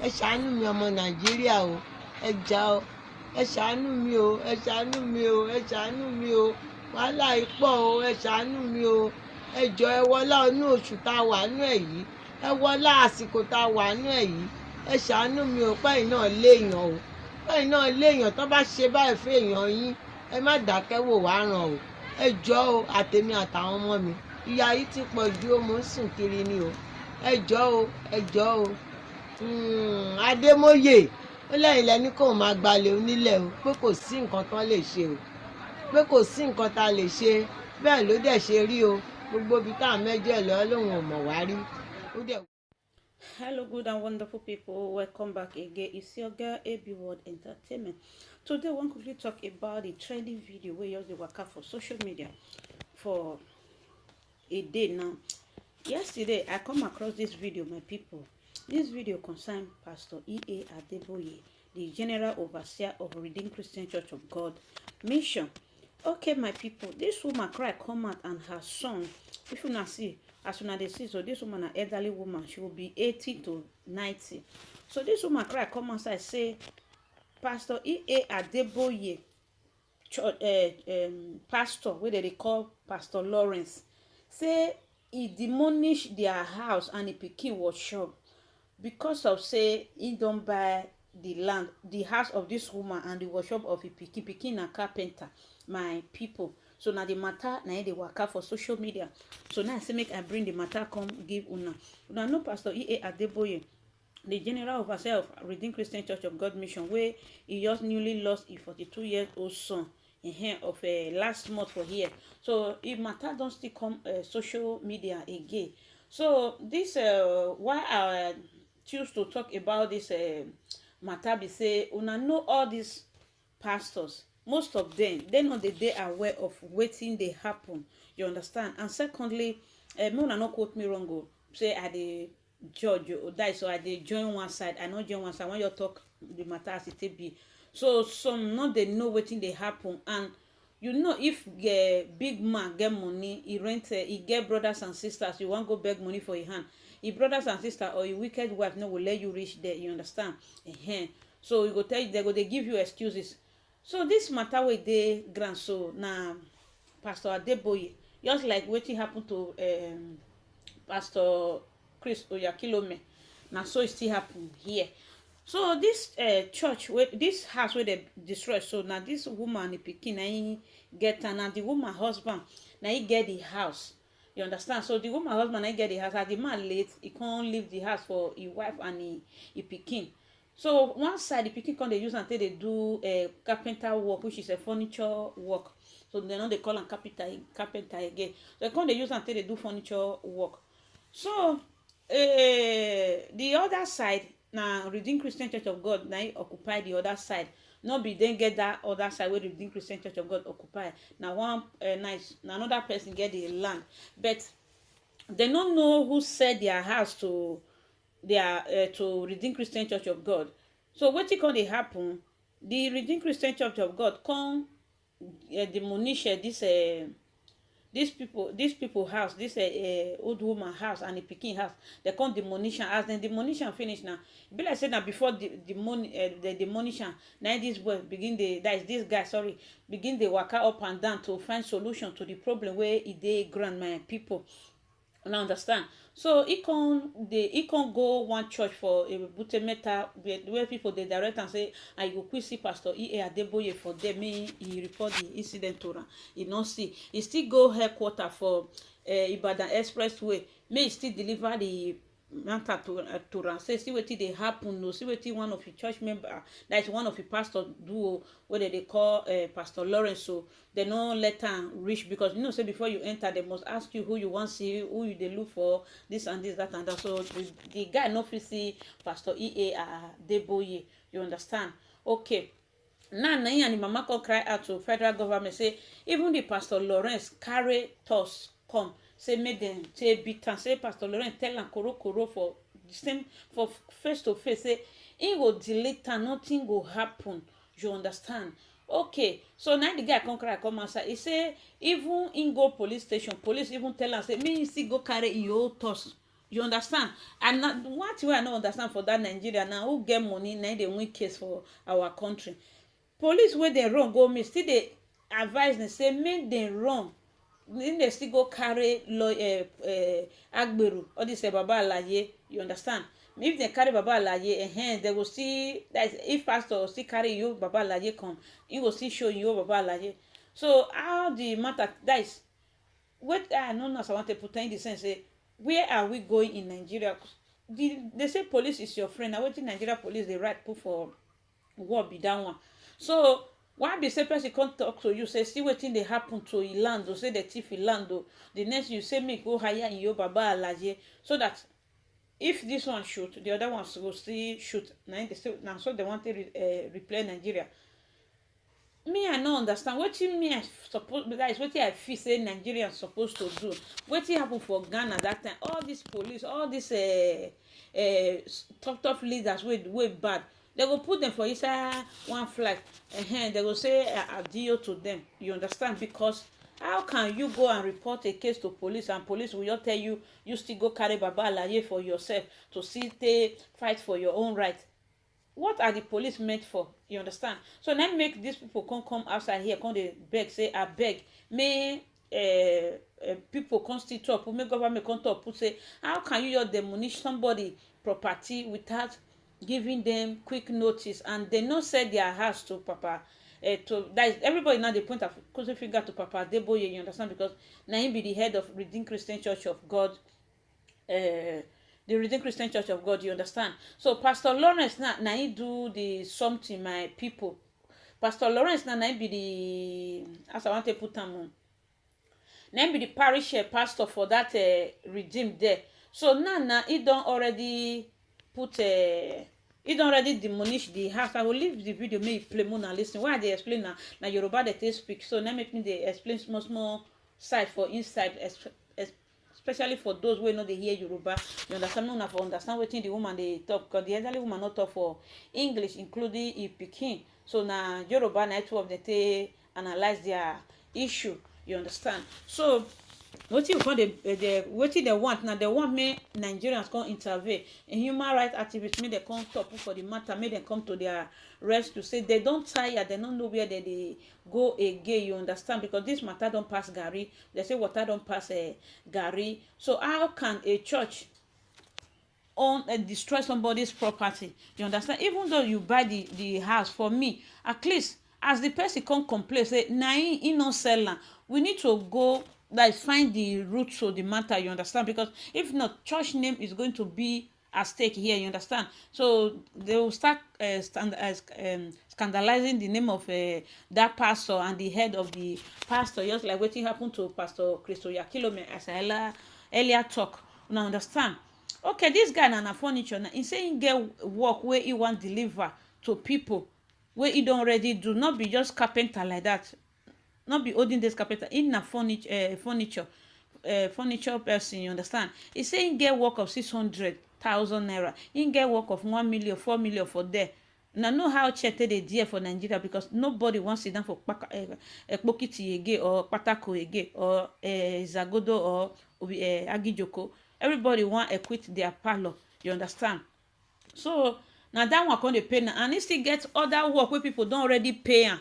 ẹ ṣàánú mi ọmọ Nàìjíríà o, ẹ jà o, ẹ ṣàánú mi o, ẹ ṣàánú mi o, ẹ ṣàánú mi o, wàhálà ìpọ̀ o, ẹ ṣàánú mi o, ẹ jọ̀ọ́ ẹ wọlá inú oṣù tá a wà nú ẹ̀ yìí, ẹ wọlá àsìkò tá a wà nú ẹ̀ yìí, ẹ ṣàánú mi o, pẹ́yìn náà léèyàn o, pẹ́yìn náà léèyàn tó bá ṣe báyìí fún èèyàn yín ẹ má dákẹ́ wò wá ràn o, ẹ jọ̀ọ́ o, àtèmi àtàwọn ọmọ mi ìyà yìí ti pọ̀ ju ó mò ń sùn kiri ni o, ẹ jọ̀ọ́ o, ẹ jọ̀ọ́ o. Adémóyè ó lẹ́yìn lẹ́ni kò máa gbalẹ̀ onílẹ̀ o, pé kò sí nǹkan tán lè ṣe o, pé kò sí nǹkan tá a lè ṣe, bẹ́ẹ̀ ló dẹ̀ ṣe rí o, gbogbo ibi tá à ń mẹ́jọ ẹ̀ lọ́wọ́ lòun ò mọ̀ wá rí ó dẹ̀. Hello, good and wonderful people. Welcome back again. It's your girl AB World Entertainment. Today, I want to quickly talk about the trending video where you work out for social media for a day now. Yesterday, I come across this video, my people. This video concerns Pastor E.A. Adeboye, the General Overseer of Redeemed Christian Church of God Mission. Okay, my people, this woman cry come out and her son, if you not see, as soon as they see, so this woman, an elderly woman, she will be 80 to 90. So this woman cry come outside say, Pastor E.A. Adeboye, pastor, where they call Pastor Lawrence, say he demolished their house and the pikin was shop because of say he don't buy the land, the house of this woman and the workshop of a pikin na carpenter, my people. So now the matter now they work out for social media. So now I say make I bring the matter come give una. Una know Pastor E.A. Adeboye, the General Overseer of Redeemed Christian Church of God Mission, where he just newly lost a 42-year-old son of last month for here. So if matter don't still come social media again. So this why I choose to talk about this matter be say una know all these pastors, most of them they know that they are aware of wetin dey happen, you understand. And secondly, make una no quote me wrong o, say I dey judge or die, so I dey join one side, I no join one side. When you talk the matter as it be, so some no dey know wetin dey happen. And you know, if big man get money, he rent, he get brothers and sisters, you wan go beg money for your hand, your brothers and sisters or your wicked wife no will let you reach there, you understand. So you go tell you, they go, they give you excuses. So this matter wey dey grand, so na Pastor Adeboye, just like wetin happen to Pastor Chris Oyakilome, na so it still happen here. So this church, this house where they destroy, so now this woman, the pikin, na he get, and the woman husband, na he get the house. You understand? So the woman husband, na he get the house. As the man late, he can't leave the house for his wife and he pikin. So one side, the pikin can they use until they do carpenter work, which is a furniture work. So they know they call them carpenter again. So they can they use until they do furniture work. So the other side, now Redeemed Christian Church of God, now occupy the other side. No be then get that other side where the Redeemed Christian Church of God occupy. Now one nice, now another person get the land, but they don't know who said their house to their to Redeemed Christian Church of God. So what can they happen? The Redeemed Christian Church of God come demolish these people house, this old woman house and the pikin house. They come demolition. As the demolition finish now, be like say now before the demolition, now this boy begin this guy begin the waka up and down to find solution to the problem where they grant my people. And I understand. So he can go one church for a Butemeta where people they direct and say, I go quick see Pastor E.A. Adeboye for them. He report the incident to her. He not see. He still go headquarter for Ibadan Expressway. May he still deliver the matter to her. Say see wetin dey happen. No, see wetin one of the church member, that is one of the pastor do where they call Pastor Lawrence. So they no let am reach, because you know say before you enter they must ask you who you want see, who you dey look for, this and this, that and that. So the guy no fit see Pastor E.A. Adeboye, you understand. Okay, now Nai and the mama come cry out to federal government, say even the Pastor Lawrence carry toss come, say make them say beat am, say Pastor Lawrence tell am koro for the same, for face to face, say he go delete am, nothing go happen, you understand. Okay, so now the guy come outside. He say even in go police station, police even tell am say me still go carry your old toss you understand. And na one thing wey I no understand for that Nigeria now, who get money na dey win case for our country. Police wey dey run go meet still dey advise dem say make dem run, make dem still go carry agbero, all this baba alaye, you understand. If dem carry baba alaye, dem go still, that is if pastor still carry you baba alaye come, he go still show you baba alaye. So how the matter, that is what I no know as I want to put in the sense say where are we going in Nigeria. They say police is your friend, na wetin Nigeria police dey write put for wall be that one. So why be say person come talk to you say see wetin dey happen to e land o, say the thief e land o, the next you say make go hire in your baba alaye, so that if this one shoot, the other ones go still shoot. Na so they want to replay Nigeria. Me I no understand wetin me I suppose, that is wetin I feel say Nigerians suppose to do. Wetin happen for Ghana that time, all this police, all this tough leaders wey bad, they go put them for inside one flag, they go say adio to them, you understand. Because how can you go and report a case to police and police will just tell you you still go carry baba alaye for yourself to still fight for your own right? What are the police meant for, you understand? So now make these people come outside here, come dey beg say abeg may people come still talk, make government come talk, put say how can you just demolish somebody property without giving them quick notice, and they no sell their house to papa to that is everybody now dey point a finger to Papa Adeboye, you understand, because na him be the head of Redeemed Christian Church of God, the Redeemed Christian Church of God, you understand. So Pastor Lawrence na he do the something, my people. Pastor Lawrence na he be the, as I want to put am on, na him be the parish pastor for that Redeemed there. So now he don already put he don already demolish the house. I will leave the video, make it play more and listen. Why they explain na Yoruba they speak, so now make me they explain small side for inside, especially for those who know they hear Yoruba. You understand? No, for understand wetin the woman they talk, because the elderly woman not talk for English, including e pikin. So na Yoruba na two of them they analyze their issue. You understand? So wetin you call wetin they want now, they want me Nigerians come intervene, and human rights activists make them come talk for the matter, make them come to their rescue, say they don tire, they don't know where they go again, you understand, because this matter don't pass garri. They say water don't pass garri. So how can a church destroy somebody's property, you understand? Even though you buy the house, for me at least, as the person come complain say na he no sell am, we need to go like find the root to the matter, you understand, because if not, church name is going to be at stake here, you understand. So they will start scandalizing the name of that pastor and the head of the pastor, just like wetin happened to Pastor Christo Yakilome, as I earlier talk. Now understand? Okay, this guy na furniture na he say he get work where he want deliver to people where he don already do, not be just carpenter like that, not be holding this carpenter, in na furniture person, you understand. He say he get work of 600,000 naira, he get work of 1 million, 4 million for there. Now know how check dey there for Nigeria, because nobody wants sit down for Ekpokiti again, or Patako again, or Zagodo, or Agijoko. Everybody want equip their parlor, you understand. So now that one come dey pay now, and he still get other work where people don't already pay am,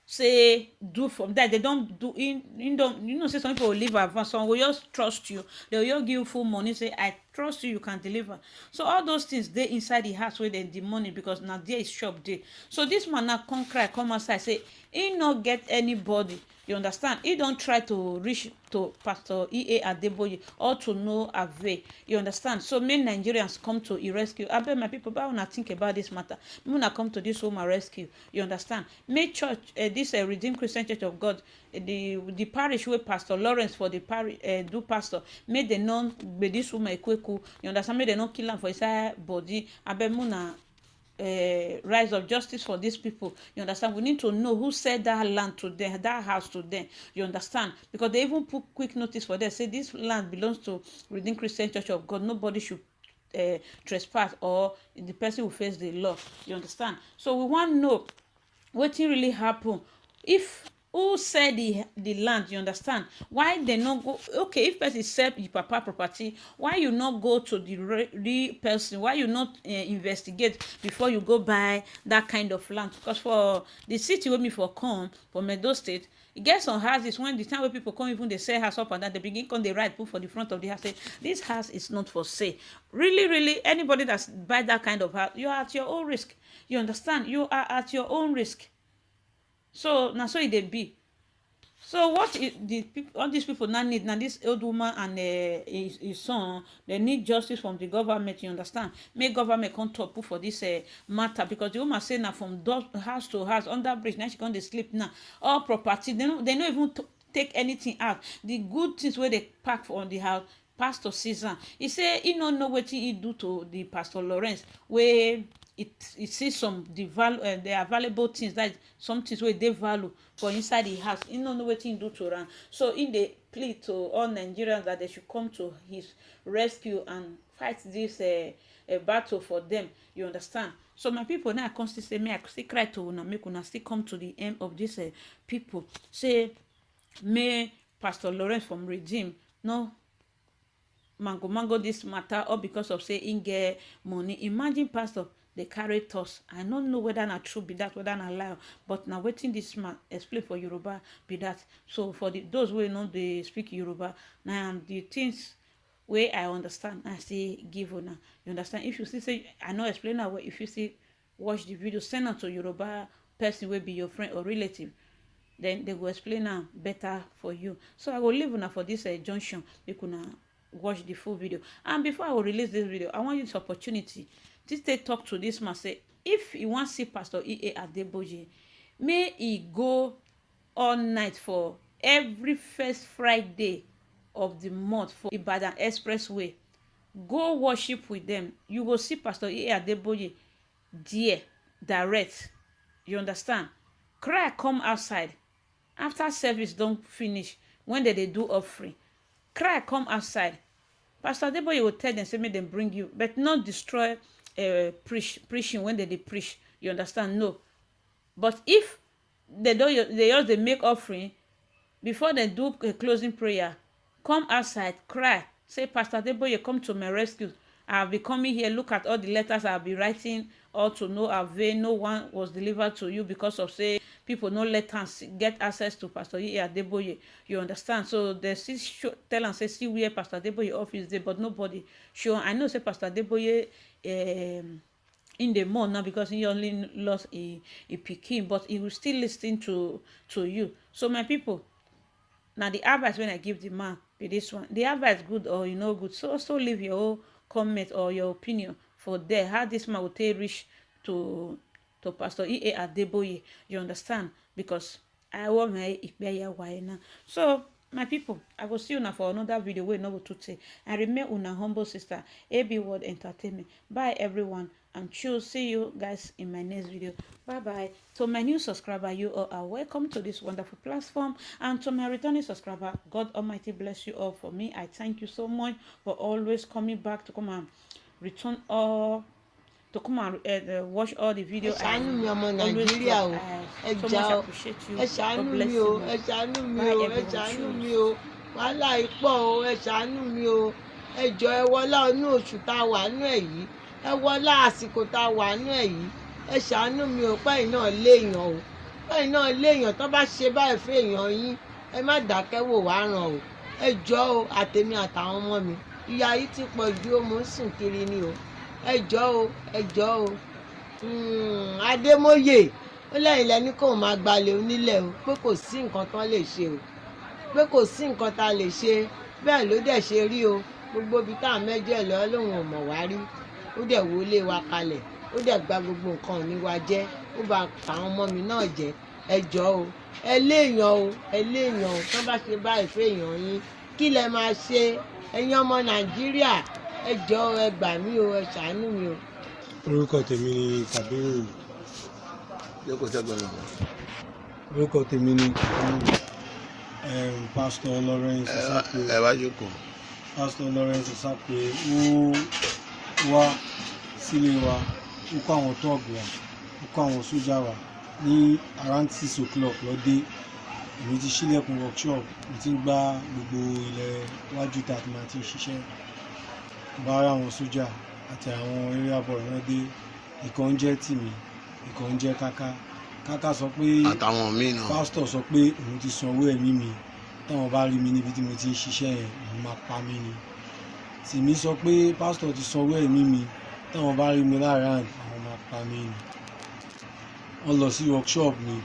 say do from that. They don't do in don't, you know, say some people will leave advance, some will just trust you, they will just give you full money, say I trust you, you can deliver. So all those things they inside the house where they the money, because now there is shop there. So this man now come outside, say he not get anybody, you understand. He don't try to reach to Pastor E.A. Adeboye or to know Ave, you understand. So many Nigerians come to a rescue. I bet my people, but when I think about this matter, when I come to this home rescue, you understand. Make church, this Redeemed Christian Church of God, the parish where Pastor Lawrence for the parish do pastor, make the non be this woman ekweku, you understand. Make the non kill am for his body. I bet muna rise of justice for these people, you understand. We need to know who said that land to them, that house to them, you understand, because they even put quick notice for them, say this land belongs to Redeemed Christian Church of God, nobody should trespass, or the person will face the law, you understand. So we want to know wetin really happen. If who sell the land, you understand? Why they not go? Okay, if person sell the papa property, why you not go to the real person? Why you not investigate before you go buy that kind of land? Because for the city wey me for come from Edo State, e get some houses when the time wey people come, even they sell house up and down, they begin come, they write put for the front of the house, say this house is not for sale. Really anybody that's buy that kind of house, you are at your own risk, you understand? You are at your own risk. So now so it dey be. So what all these people now need, now this old woman and his son, they need justice from the government, you understand? Make government come talk put for this matter, because the woman say now from house to house under bridge, now she come dey sleep now. All property, they no even take anything out. The good things where they pack for the house, Pastor Caesar, he say he no know wetin he do to the Pastor Lawrence, where it sees some the valuable things, that some things where they value for inside the house. He no know wetin he do to am. So in the plea to all Nigerians that they should come to his rescue and fight this battle for them, you understand? So my people, now I constantly say, me I still cry to una, make una still come to the end of this people. Say may Pastor Lawrence from Redeem no mango this matter, or because of say in get money. Imagine pastor they carry toss. I don't know whether na true be that, whether na lie, but now waiting this man explain for Yoruba be that. So for those who know they speak Yoruba, now the things where I understand, I say give una. You understand? If you see say I know explain that way, if you see watch the video, send out to Yoruba person will be your friend or relative, then they will explain now better for you. So I will leave una for this junction. You can watch the full video. And before I will release this video, I want you this opportunity to take talk to this man. Say if you want to see Pastor E.A. Adeboye, may he go all night for every first Friday of the month for Ibadan Expressway. Go worship with them. You will see Pastor E.A. Adeboye there direct. You understand? Cry come outside after service don't finish, when they do offering. Cry come outside. Pastor Adeboye will tell them, say make them bring you, but not destroy preaching when they preach. You understand? No. But if they just they make offering before they do a closing prayer, come outside, cry, say Pastor Adeboye come to my rescue. I'll be coming here, look at all the letters I'll be writing, all to no avail. No one was delivered to you because of say people no let us get access to Pastor E.A. Adeboye. You understand? So they still tell and say see where Pastor Adeboye office there, but nobody show. I know say Pastor Adeboye in the mall now because he only lost a pikin, but he will still listen to you. So my people, now the advice when I give the man be this one. The advice good or you know good. So also leave your own comment or your opinion for there how this man will take reach to Pastor E.A. Adeboye. You understand? Because I want my now. So my people, I will see you now for another video where no to say. And remain una humble sister, AB World Entertainment. Bye everyone, and choose. See you guys in my next video. Bye bye. To my new subscriber, you all are welcome to this wonderful platform. And to my returning subscriber, God Almighty bless you all. For me, I thank you so much for always coming back to come and return all. To come and watch all the video. Ṣàánú mi ọmọ Nàìjíríà o, ẹ jà o, ẹ ṣàánú mi o, ẹ ṣàánú mi o, ẹ ṣàánú mi o, wàhálà ipọ̀ o, ẹ ṣàánú mi o, ẹ jọ̀ọ́ ẹ wọlá inú oṣù tá a wà nú ẹ̀ yìí, ẹ wọlá àsìkò tá a wà nú ẹ̀ yìí, ẹ ṣàánú mi o, pẹ́yìn náà léèyàn o, pẹ́yìn náà léèyàn tó bá ṣe báyìí fún èèyàn yín, ẹ má dákẹ́ wò wá ràn o, ẹ jọ̀ọ́ o, àtèmi àtàwọn ọmọ mi, ìyà yìí ti pọ̀ ju, ó mò ń sùn kiri ni o. Ẹ jọ̀ọ́ o Adémóyè ó lẹ́yìn lẹ́ni kò máa gbalẹ̀ onílẹ̀ o, pé kò sí nǹkan tán lè ṣe o, pé kò sí nǹkan tá a lè ṣe, bẹ́ẹ̀ ló dẹ̀ ṣe rí o, gbogbo ibi tá à mẹ́jọ ẹ̀ lọ́wọ́ lòun ò mọ̀ wá rí, ó dẹ̀ wọlé wa kalẹ̀, ó dẹ̀ gba gbogbo nǹkan ní wa jẹ́, ó bà tàwọn ọmọ mi náà jẹ́. Ẹ jọ̀ọ́ o, ẹ léèyàn o, tán bá ṣe báyìí fún èèyàn yín kí lẹ máa ṣe? Ẹ̀yin ọmọ Nàìjíríà, ẹ jọ̀ọ́ ẹ gbà mí o, ẹ ṣàánú mi o. Orúkọ tèmi ni Kabiru. Orúkọ tèmi ni Pastor Lawrence Isakwe. Pastor Lawrence Isakwe ó wá sílé wa, ó kó àwọn tọ́ọ̀gù wa, ó kó àwọn sójà wa ní around 6 o'clock lọ́dẹ. èmi ti ṣílẹ̀kùn workshop mo ti ń gbá gbogbo ilẹ̀ wájú tá a ti máa ti ṣiṣẹ́ bá ara àwọn sójà àti àwọn area boy náà dé ìkan ń jẹ́ tìmí ìkan ń jẹ́ káká sọ pé àtàwọn míì náà pásítọ̀ sọ pé òun ti san owó ẹ̀mí mi táwọn bá rí mi níbi tí mo ti ń ṣiṣẹ́ yẹn òun máa pa mí ni tìmí sọ pé pásítọ̀ ti san owó ẹ̀mí mi táwọn bá rí mi lára àwọn máa pa mí ni wọ́n lọ sí workshop mi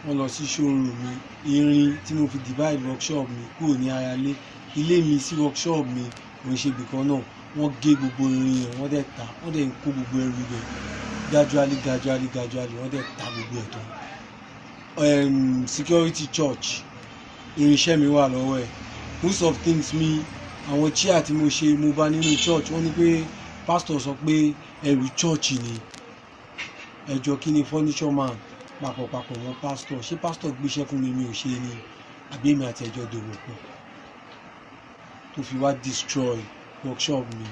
wọ́n lọ sí showroom mi irin tí mo fi divide workshop mi kúrò ní ayálé ilé mi sí workshop mi òun ṣe ibìkan náà wọ́n gé gbogbo irin yẹn wọ́n dẹ̀ ta wọ́n dẹ̀ ń kó gbogbo ẹrù rẹ̀ gradually wọ́n dẹ̀ ta gbogbo ẹ̀ tán security church irinṣẹ́ mi wà lọ́wọ́ ẹ̀ most of things mi àwọn chair tí mo ṣe mo bá nínú church wọ́n ní pé pastor sọ pé ẹrù church ni ẹjọ́ kí ni furniture man papọ̀ mọ́ pastor ṣé pastor gbéṣẹ́ fún mi ò ṣe ni àbí èmi àti ẹjọ́ dòwò pọ̀ tó fi wá destroy workshop mi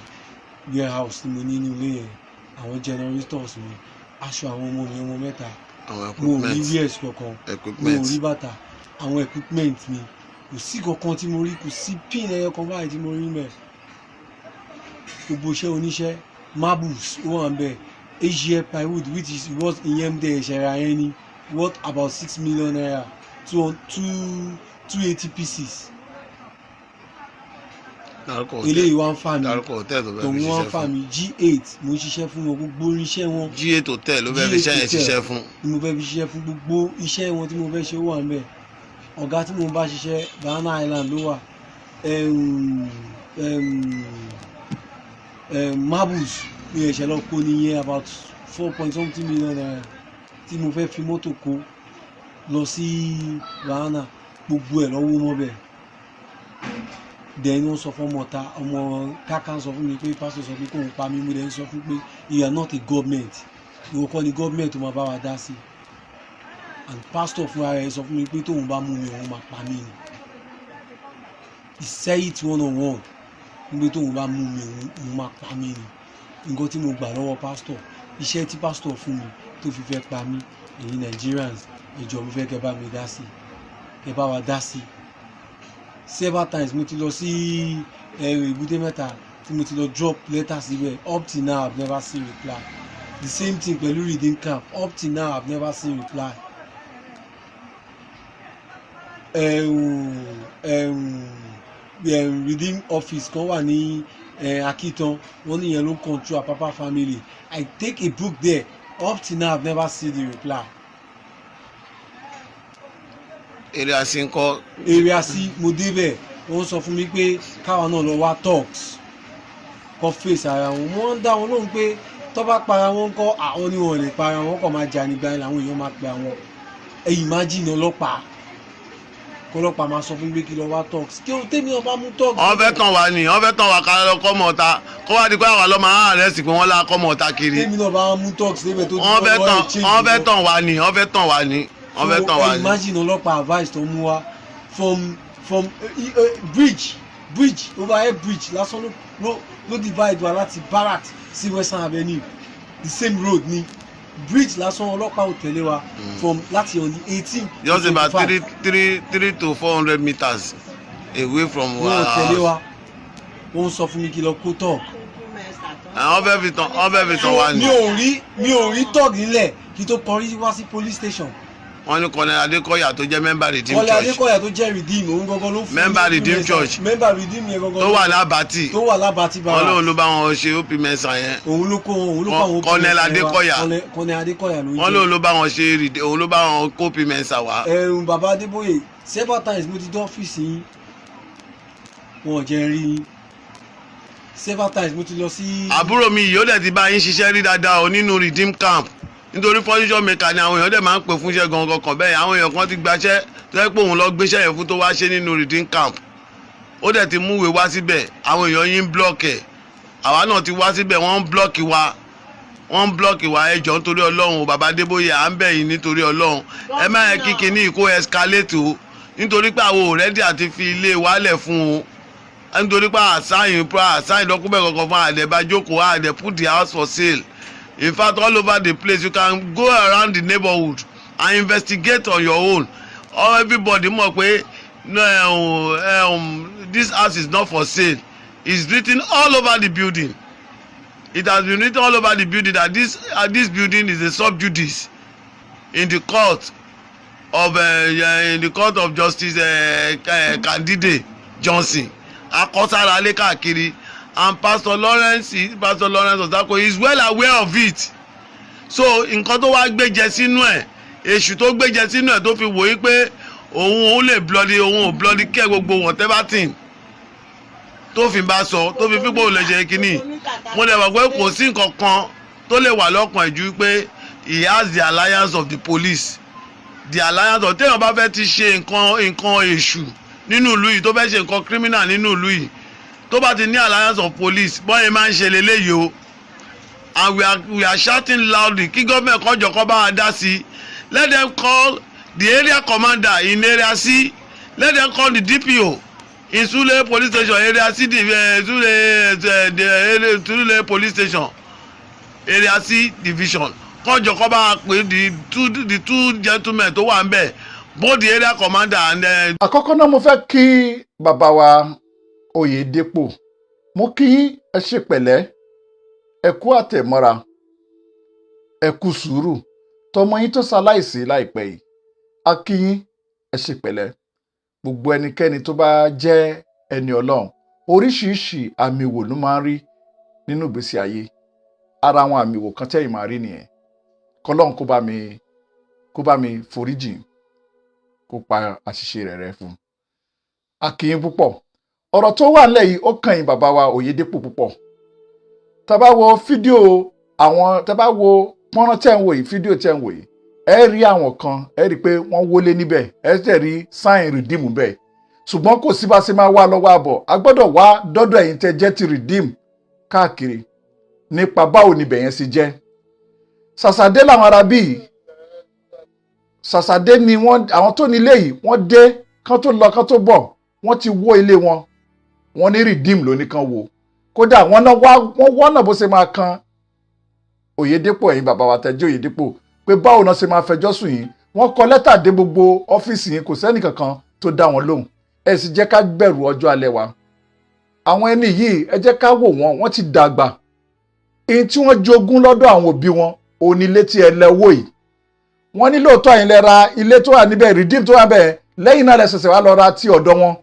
warehouse tí mo ní nínú ilé yẹn àwọn generators mi aṣọ àwọn ọmọ mi ọmọ mẹ́ta mo ò rí wears kankan mo ò rí bàtà àwọn equipment mi kò sí kankan tí mo rí kò sí pin ẹyọ kan báyìí tí mo rí mẹ́ gbogbo iṣẹ́ oníṣẹ́ marbles ó wà ń bẹ̀ Asia plywood which is worth ìyẹn dẹ̀ ìṣẹ̀ra yẹn ni worth about 6 million naira 280 pieces eléyìí wá ń fà mí tòun wá ń fà mí G8 mo ń ṣiṣẹ́ fún wọn gbogbo iṣẹ́ wọn G8 hotel ló fẹ́ fi iṣẹ́ yẹn ṣiṣẹ́ fún ni mo fẹ́ fi ṣiṣẹ́ fún gbogbo iṣẹ́ wọn tí mo fẹ́ ṣe wà ń bẹ̀ ọ̀gá tí mo bá ṣiṣẹ́ Banana Island ló wà marbles mi ẹ̀ṣẹ̀ lọ kó nìyẹn about 4.something million naira tí mo fẹ́ fi mọ́tò kó lọ sí Banana gbogbo ẹ̀ lọ́wọ́ mọ́ bẹ́ẹ̀ then wọ́n sọ fún ọmọ káká sọ fún mi pé pásítọ̀ sọ pé kóun pa mí mo dẹ̀ ń sọ fún pé you are not a government ìwọ kọ́ ni government tó máa bá wa dá sí and pastor fúnra rẹ̀ sọ fún mi pé tóun bá mú mi òun máa pa mí ni he say it one on one pé tóun bá mú mi òun máa pa mí ni nǹkan tí mo gbà lọ́wọ́ pastor iṣẹ́ tí pastor fún mi tó fi fẹ́ pa mí èyí Nigerians ìjọ mi fẹ́ kẹ́ bá mi dá sí kẹ́ bá wa dá sí several times mo ti lọ sí Èbúté Mẹ́ta tí mo ti lọ drop letter síbẹ̀ up till now I've never seen reply the same thing pẹ̀lú Redeem Camp up till now I've never seen reply Redeem office kan wà ní Akitan wọ́n níyẹn ló control Apapa family I take a book there up till now I've never seen the reply. èrè àti ńkọ́. èrè àti mo débẹ̀ wọ́n sọ fún mi pé káwa náà lọ wá talks kọ́ face ara wọn wọ́n dá wọn lóhùn pé tó bá para wọn kọ́ àwọn ni wọn lè para wọn kọ́ máa jà nígbà yẹn làwọn èèyàn máa pe àwọn imagine ọlọ́pàá kọlọ́pàá máa sọ fún mi pé kí lọ wá talks kí o tẹ́mi náà bá mú talks. wọ́n fẹ́ tàn wá ní wọ́n fẹ́ tàn wá ká lọ kọ́ mọ̀ ọ̀tá kó wá di pé àwọn ọlọ́mọ àárẹ̀ pé wọ́n lá kọ́ mọ̀ ọ̀tá kiri. tẹ́mi náà bá mú talks débẹ̀ tó ti wọ́n fẹ́ tàn wá ní wọ́n fẹ́ tàn wá ní. so imagine ọlọ́pàá advice tó mú wa from bridge overhead bridge lásán ló divide wa láti Barrack sí Western Avenue the same road ni bridge lásán ọlọ́pàá ò tẹ̀lé wa from láti on the 18th. just about 3 to 400 meters away from our house. wọ́n tẹ̀lé wa wọ́n sọ fún mi kí lọ kó talk. àwọn fẹ́ fi tàn wá ní. mi ò rí talk nílẹ̀ kí tó kọrí wá sí police station. wọ́n ní Kọ́nẹ́ Adékọ́yà tó jẹ́ member Redeem Church. Kọ́nẹ́ Adékọ́yà tó jẹ́ Redeem òun gangan ló fún mi. member Redeem Church. member Redeem yẹn gangan. tó wà lábàtì. tó wà lábàtì bàrà. Ọlọ́run ló bá wọn ṣe OP mẹ́sàn yẹn. òun ló kó àwọn Kọ́nẹ́ Adékọ́yà. Kọ́nẹ́ Adékọ́yà ló jẹ́. wọ́n lóun ló bá wọn ṣe òun ló bá wọn kó OP mẹ́sàn wá. bàbá Adébóyè several times mo ti dé ọ́fíìsì yín wọn ò jẹ́ rí yín several times mo ti lọ sí. àbúrò mi yìí ó dẹ̀ ti bá yín ṣiṣẹ́ rí dáadáa nínú Redeem Camp nítorí furniture maker ni àwọn èèyàn dẹ̀ máa ń pè fún iṣẹ́ gangan kan bẹ́ẹ̀ àwọn èèyàn kan ti gbaṣẹ́ tó yẹ pé òun lọ gbéṣẹ́ yẹn fún tó wá ṣe nínú Redeem Camp ó dẹ̀ ti múwèé wá síbẹ̀ àwọn èèyàn yín ń block ẹ̀ àwa náà ti wá síbẹ̀ wọ́n ń block wa ẹjọ́ nítorí Ọlọ́run bàbá Adébóyè à ń bẹ̀ yín nítorí Ọlọ́run ẹ má yẹ kí kinní ìkó escalate o nítorí pé àwọn already àti fi ilé wálẹ̀ fún o nítorí pé àṣàyìn dọ́kúmẹ̀ kankan fún àdẹ̀bàjókòó àdẹ̀ put the house for sale. In fact, all over the place, you can go around the neighborhood and investigate on your own. everybody mọ̀ pé this house is not for sale. It's written all over the building. It has been written all over the building that this building is a sub judice in the court of Justice Candide Johnson. Akosara ale káàkiri, and Pastor Lawrence Osako is well aware of it. So nǹkan tó wá gbéjẹ sínú ẹ̀, èṣù tó gbéjẹ sínú ẹ̀ tó fi wòye pé òun lè bloody kẹ́ gbogbo whatever thing tó fi bá sọ tó fi fipò lè ṣe kínní. Mo dẹ̀ mọ̀ pé kò sí nǹkan kan tó lè wà lọ́kàn ẹ̀ ju pé he has the alliance of the police. The alliance of téèyàn bá fẹ́ ti ṣe nǹkan èṣù nínú ìlú yìí, tó fẹ́ ṣe nǹkan criminal nínú ìlú yìí, tó bá ti ní alliance of police, bọ́n máa ń ṣe leléyìí o. And we are shouting loudly, kí government kan jọ kó bá wa dá sí. Let them call the area commander in area C. Let them call the DPO in Sule police station, area C, Sule police station, area C division. Kó jọ kó bá wa pè the two gentlemen tó wà ń bẹ̀, both the area commander and àkọ́kọ́ náà mo fẹ́ kí bàbá wa Oyèdépò, mo kí ẹ ṣe pẹ̀lẹ́, ẹ kú àtẹ̀mọ́ra, ẹ kú sùúrù, tọmọ yín tó ṣaláìsí láìpẹ́ yìí, a kí yín, ẹ ṣe pẹ̀lẹ́. Gbogbo ẹnikẹ́ni tó bá jẹ́ ẹni Ọlọ́run, oríṣiríṣi àmì wò ló máa ń rí nínú ìgbésí ayé. Ara àwọn àmì wò kan tẹ́yìn máa rí nìyẹn. Kọ́lọ́run kó bá mi foríjì, kó pa àṣìṣe rẹ̀ fún. A kí yín púpọ̀. Ọ̀rọ̀ tó wà nílẹ̀ yìí ó kàn yín bàbá wa Oyèdépò púpọ̀. Tá bá wo fídíò tá bá wo pọ́nrán tẹ́ ń wò yìí, fídíò tẹ́ ń wò yìí, ẹ rí àwọn kan, ẹ rí pé wọ́n wọlé níbẹ̀, ẹ tẹ̀ rí sign redeem bẹ́ẹ̀. Ṣùgbọ́n kò sí bá ṣe máa wá lọ́wọ́ àbọ̀, a gbọ́dọ̀ wá dọ́dọ̀ ẹ̀yin tẹ́ jẹ́ ti redeem káàkiri nípa báwo ni bẹ̀yẹn ṣe jẹ́. Sàṣàdé làwọn ará bíi, Sàṣàdé ni àwọn tó nílé yìí, wọ́n dé kán tó lọ kán tó bọ̀, wọ́n ti wó ilé wọn, wọ́n ní redeem ló ní kan wò. Kódà wọ́n wọ́nà bó ṣe máa kan Oyèdépò, ẹ̀yin bàbá wa tẹ́jẹ́ Oyèdépò, pé báwo náà ṣe máa fẹjọ́ sùn yín. Wọ́n kọ lẹ́tà dé gbogbo ọ́fíìsì yín, kò sẹ́nì kankan tó dá wọn lóhùn. Ẹ sì jẹ́ ká bẹ̀rù ọjọ́ alẹ́ wa. Àwọn ẹni yìí, ẹ jẹ́ ká wò wọ́n ti dàgbà. Èyí tí wọ́n jogún lọ́dọ̀ àwọn òbí wọn, òun ni ilé tí ẹ lẹ́wọ́ yìí. Wọ́n ní lóòótọ́ yín lẹ ra ilé tó wà níbẹ̀, redeem tó wà bẹ́ẹ̀, lẹ́yìn náà lẹ ṣẹ̀ṣẹ̀ wá lọ ra ti ọ̀dọ̀ wọn.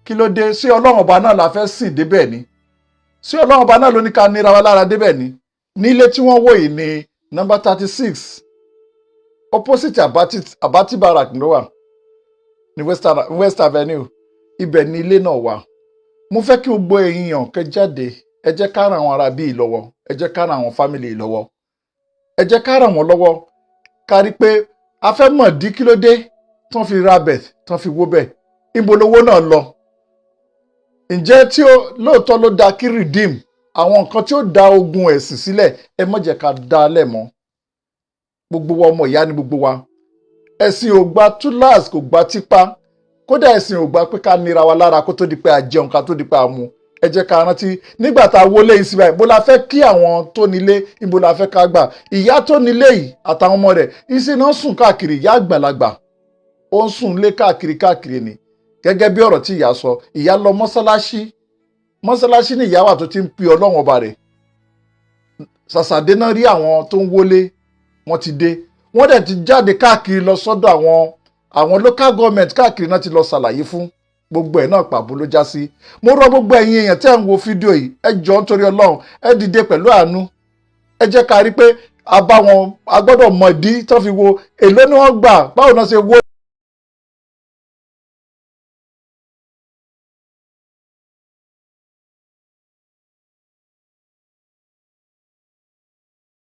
Kí ló dé? Sí Ọlọ́run ọba náà la fẹ́ sìn débẹ̀ ni? Sí Ọlọ́run ọba náà ló ní ká nira wa lára débẹ̀ ni? Nílé tí wọ́n wò yìí ní number 36 opposite Abati Barrack ló wà ní West Avenue. Ibẹ̀ ni ilé náà wà. Mo fẹ́ kí gbogbo èèyàn kẹ́ jáde, ẹ jẹ́ ká ràn àwọn ará bíi lọ́wọ́, ẹ jẹ́ ká ràn àwọn family lọ́wọ́, ẹ jẹ́ ká ràn wọ́n lọ́wọ́. Ká rí pé a fẹ́ mọ̀ dí kí ló dé tán fi ra bẹ̀, tán fi wó bẹ̀. Ibo lowó náà lọ? Ǹjẹ́ tí lóòótọ́ ló da kí redeem àwọn nǹkan tí ó da ogun ẹ̀sìn sílẹ̀, ẹ má jẹ́ ká dá lẹ̀ mọ́. Gbogbo wa ọmọ ìyá ni gbogbo wa. Ẹ̀sìn ò gba túláàsì, kò gba tipa. Kódà ẹ̀sìn ò gba pé ká nira wa lára kó tó di pé a jẹun, ká tó di pé a mu. Ẹ jẹ́ ká rántí nígbà tá a wọlé yìí síbẹ̀, ibo la fẹ́ kí àwọn tó nílé, ibo la fẹ́ ká gbà. Ìyá tó nílé yìí àtàwọn ọmọ rẹ̀, ìṣe náà sùn káàkiri, ìyá àgbàlagbà. Ó ń sùn lé káàkiri ni. Gẹ́gẹ́ bí ọ̀rọ̀ tí ìyá sọ, ìyá lọ mọ́sálásí ni ìyá wà tó ti ń pe Ọlọ́run ọba rẹ̀. Sàṣàdé náà rí àwọn tó ń wọlé, wọ́n ti dé. Wọ́n dẹ̀ ti jáde káàkiri lọ sọ́dọ̀ àwọn local government káàkiri náà ti lọ ṣàlàyé fún. Gbogbo ẹ̀ náà pàbó ló já sí. Mo rọ̀ gbogbo ẹ̀yin èèyàn tẹ́ ń wo fídíò yìí, ẹ jọ̀ọ́ nítorí Ọlọ́run, ẹ dìde pẹ̀lú àánú. Ẹ jẹ́ ká rí pé a gbọ́dọ̀ mọ̀ ìdí tó fi wo èló ni wọ́n gbà, báwo náà ṣe wó